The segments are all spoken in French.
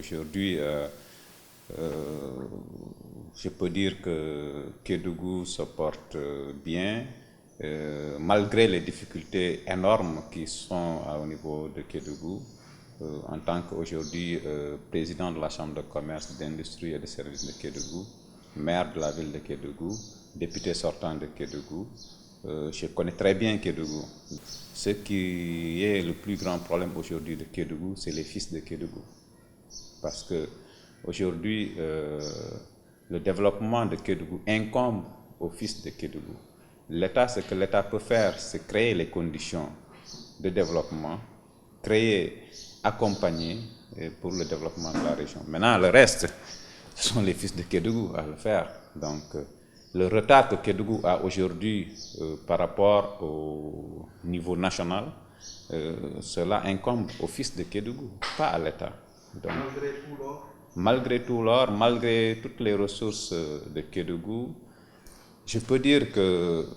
Aujourd'hui, je peux dire que Kédougou se porte bien, malgré les difficultés énormes qui sont au niveau de Kédougou. En tant qu'aujourd'hui président de la Chambre de commerce, d'industrie et de services de Kédougou, maire de la ville de Kédougou, député sortant de Kédougou, je connais très bien Kédougou. Ce qui est le plus grand problème aujourd'hui de Kédougou, c'est les fils de Kédougou. Parce que aujourd'hui, le développement de Kédougou incombe aux fils de Kédougou. L'État, ce que l'État peut faire, c'est créer les conditions de développement, accompagner pour le développement de la région. Maintenant, le reste, ce sont les fils de Kédougou à le faire. Donc, le retard que Kédougou a aujourd'hui par rapport au niveau national, cela incombe aux fils de Kédougou, pas à l'État. Malgré tout l'or, malgré toutes les ressources de Kédougou, je peux dire que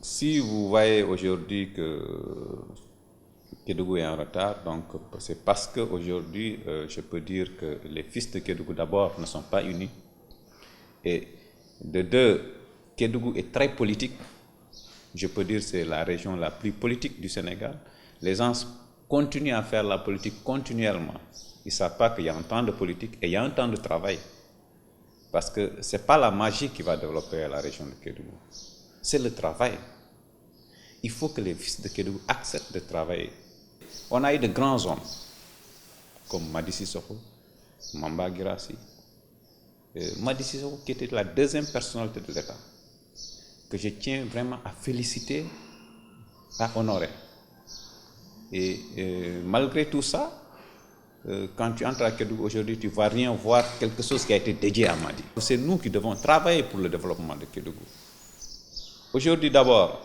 si vous voyez aujourd'hui que Kédougou est en retard, donc c'est parce qu'aujourd'hui, je peux dire que les fils de Kédougou d'abord ne sont pas unis. Et de deux, Kédougou est très politique. Je peux dire que c'est la région la plus politique du Sénégal. Les gens continuent à faire la politique continuellement. Ils ne savent pas qu'il y a un temps de politique et il y a un temps de travail. Parce que ce n'est pas la magie qui va développer la région de Kédougou. C'est le travail. Il faut que les fils de Kédougou acceptent de travailler. On a eu de grands hommes, comme Madi Sissoko, Mamba Guirassy. Madi Sissoko, qui était la deuxième personnalité de l'État, que je tiens vraiment à féliciter, à honorer. Et malgré tout ça, quand tu entres à Kédougou aujourd'hui, tu ne vas rien voir quelque chose qui a été dédié à Madi. C'est nous qui devons travailler pour le développement de Kédougou. Aujourd'hui d'abord,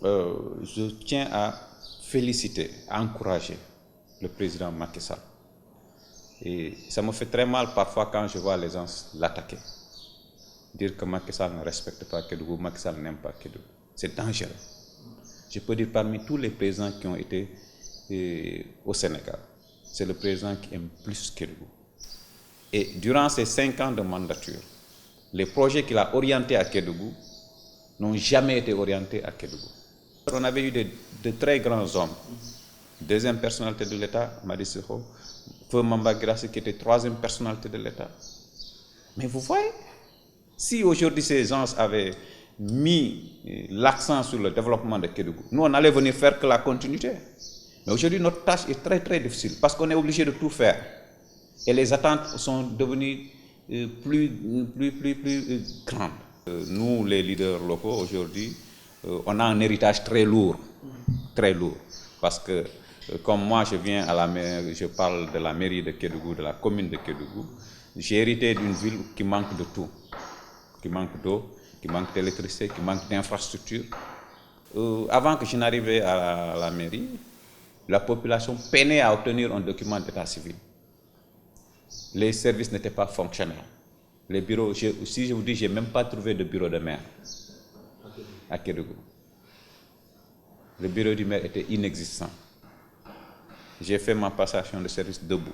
je tiens à féliciter, à encourager le président Macky Sall. Et ça me fait très mal parfois quand je vois les gens l'attaquer. Dire que Macky Sall ne respecte pas Kédougou, Macky Sall n'aime pas Kédougou. C'est dangereux. Je peux dire parmi tous les présidents qui ont été au Sénégal, c'est le président qui aime plus Kédougou. Et durant ces 5 ans de mandature, les projets qu'il a orientés à Kédougou n'ont jamais été orientés à Kédougou. On avait eu de très grands hommes. Deuxième personnalité de l'État, Madi Sissoko, Feu Mamba Guirassy qui était troisième personnalité de l'État. Mais vous voyez, si aujourd'hui ces gens avaient mis l'accent sur le développement de Kédougou, nous on allait venir faire que la continuité. Mais aujourd'hui notre tâche est très très difficile parce qu'on est obligé de tout faire. Et les attentes sont devenues plus grandes. Nous les leaders locaux aujourd'hui, on a un héritage très lourd, parce que comme moi je viens à la mairie, je parle de la mairie de Kédougou, de la commune de Kédougou, j'ai hérité d'une ville qui manque de tout, qui manque d'eau, qui manque d'électricité, qui manque d'infrastructures. Avant que je n'arrive à la mairie, la population peinait à obtenir un document d'état civil. Les services n'étaient pas fonctionnels. Les bureaux, si je vous dis, je n'ai même pas trouvé de bureau de maire à Kédougou. Le bureau du maire était inexistant. J'ai fait ma passation de service debout.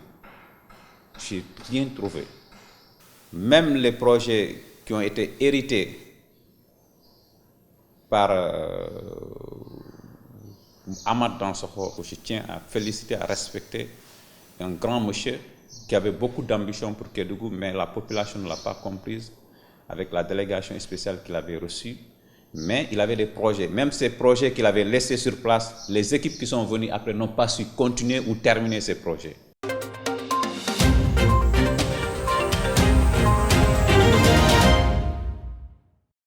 Je n'ai rien trouvé. Même les projets qui ont été hérités par Ahmad Dansokho, je tiens à féliciter, à respecter un grand monsieur qui avait beaucoup d'ambition pour Kédougou, mais la population ne l'a pas comprise avec la délégation spéciale qu'il avait reçue. Mais il avait des projets. Même ces projets qu'il avait laissés sur place, les équipes qui sont venues après n'ont pas su continuer ou terminer ces projets.